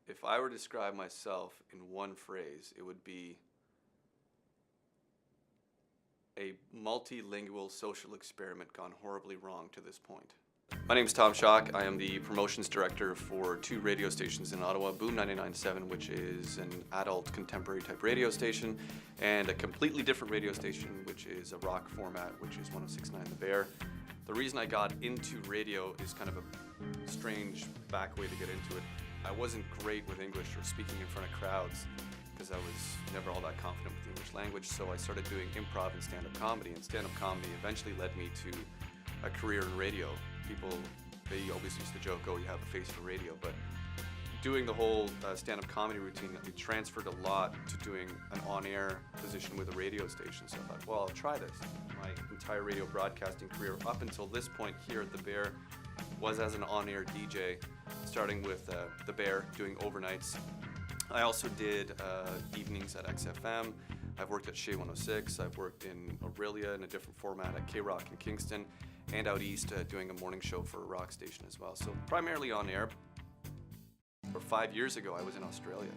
If I were to describe myself in one phrase, it would be a multilingual social experiment gone horribly wrong to this point. My name is Tom Schock. I am the promotions director for two radio stations in Ottawa, Boom 99.7, which is an adult contemporary type radio station, and a completely different radio station, which is a rock format, which is 106.9 The Bear. The reason I got into radio is kind of a strange back way to get into it. I wasn't great with English or speaking in front of crowds because I was never all that confident with the English language, so I started doing improv and stand-up comedy, and stand-up comedy eventually led me to a career in radio. People, they always used to joke, oh, you have a face for radio, but doing the whole stand-up comedy routine, it transferred a lot to doing an on-air position with a radio station. So I thought, well, I'll try this. My entire radio broadcasting career up until this point here at The Bear was as an on-air DJ, starting with The Bear, doing overnights. I also did evenings at XFM. I've worked at Shea 106. I've worked in Aurelia in a different format at K-Rock in Kingston, and out east doing a morning show for a rock station as well. So primarily on air. For 5 years ago, I was in Australia.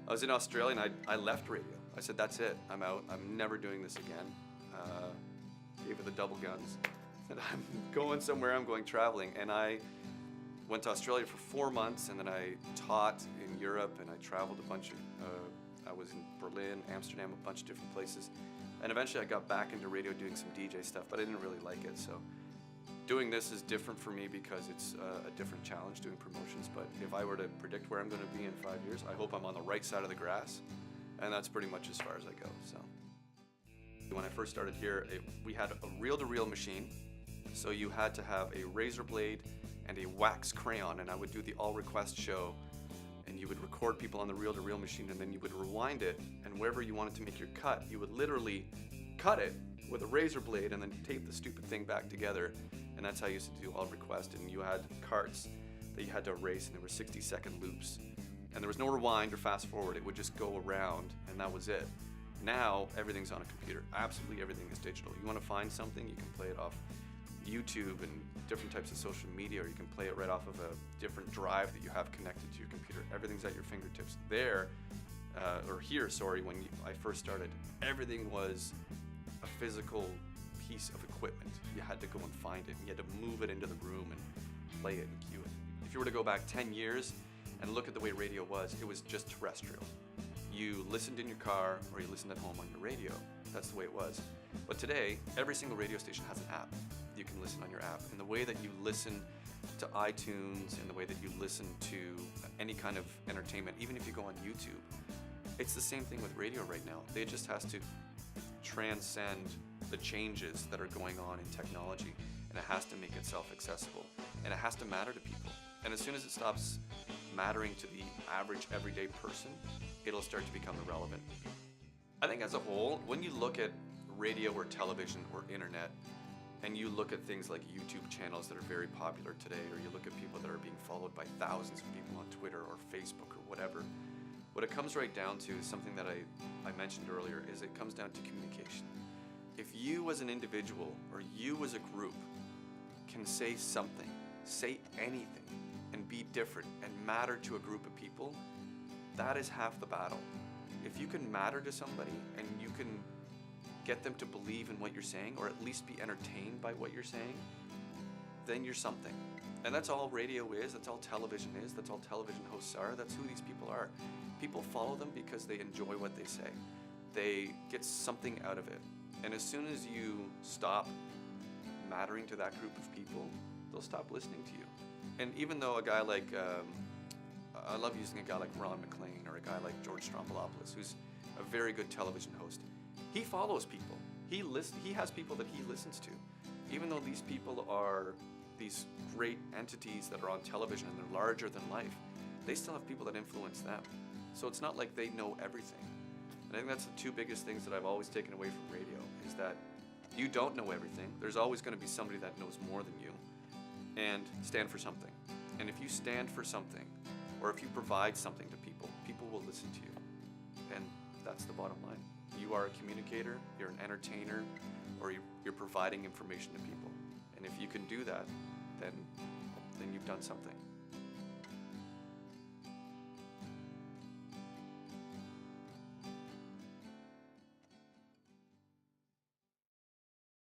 I was in Australia and I left radio. I said, that's it, I'm out. I'm never doing this again. Gave it the double guns. Said, I'm going somewhere, I'm going traveling. And I went to Australia for 4 months, and then I taught in Europe, and I traveled a bunch of, I was in Berlin, Amsterdam, a bunch of different places. And eventually I got back into radio doing some DJ stuff, but I didn't really like it. So doing this is different for me because it's a different challenge doing promotions. But if I were to predict where I'm going to be in 5 years, I hope I'm on the right side of the grass. And that's pretty much as far as I go. So when I first started here, we had a reel-to-reel machine. So you had to have a razor blade and a wax crayon, and I would do the all request show, and you would record people on the reel-to-reel machine, and then you would rewind it, and wherever you wanted to make your cut, you would literally cut it with a razor blade and then tape the stupid thing back together. And that's how I used to do all request. And you had carts that you had to erase, and there were 60-second loops, and there was no rewind or fast forward. It would just go around, and that was it. Now everything's on a computer. Absolutely everything is digital. You want to find something, you can play it off YouTube and different types of social media, or you can play it right off of a different drive that you have connected to your computer. Everything's at your fingertips. When I first started, everything was a physical piece of equipment. You had to go and find it, and you had to move it into the room and play it and cue it. If you were to go back 10 years and look at the way radio was, it was just terrestrial. You listened in your car or you listened at home on your radio. That's the way it was. But today, every single radio station has an app. You can listen on your app. And the way that you listen to iTunes and the way that you listen to any kind of entertainment, even if you go on YouTube, it's the same thing with radio right now. It just has to transcend the changes that are going on in technology, and it has to make itself accessible, and it has to matter to people. And as soon as it stops mattering to the average everyday person, it'll start to become irrelevant. I think as a whole, when you look at radio or television or internet, and you look at things like YouTube channels that are very popular today, or you look at people that are being followed by thousands of people on Twitter or Facebook or whatever, what it comes right down to is something that I mentioned earlier, is it comes down to communication. If you as an individual or you as a group can say something, say anything, and be different and matter to a group of people, that is half the battle. If you can matter to somebody and you can get them to believe in what you're saying, or at least be entertained by what you're saying, then you're something. And that's all radio is, that's all television is, that's all television hosts are, that's who these people are. People follow them because they enjoy what they say. They get something out of it. And as soon as you stop mattering to that group of people, they'll stop listening to you. And even though a guy like, I love using a guy like Ron McLean or a guy like George Stroumboulopoulos, who's a very good television host. He follows people. He has people that he listens to. Even though these people are these great entities that are on television and they're larger than life, they still have people that influence them. So it's not like they know everything. And I think that's the two biggest things that I've always taken away from radio, is that you don't know everything. There's always going to be somebody that knows more than you. And stand for something. And if you stand for something, or if you provide something to people, people will listen to you. And that's the bottom line. You are a communicator, you're an entertainer, or you're providing information to people. And if you can do that, then you've done something.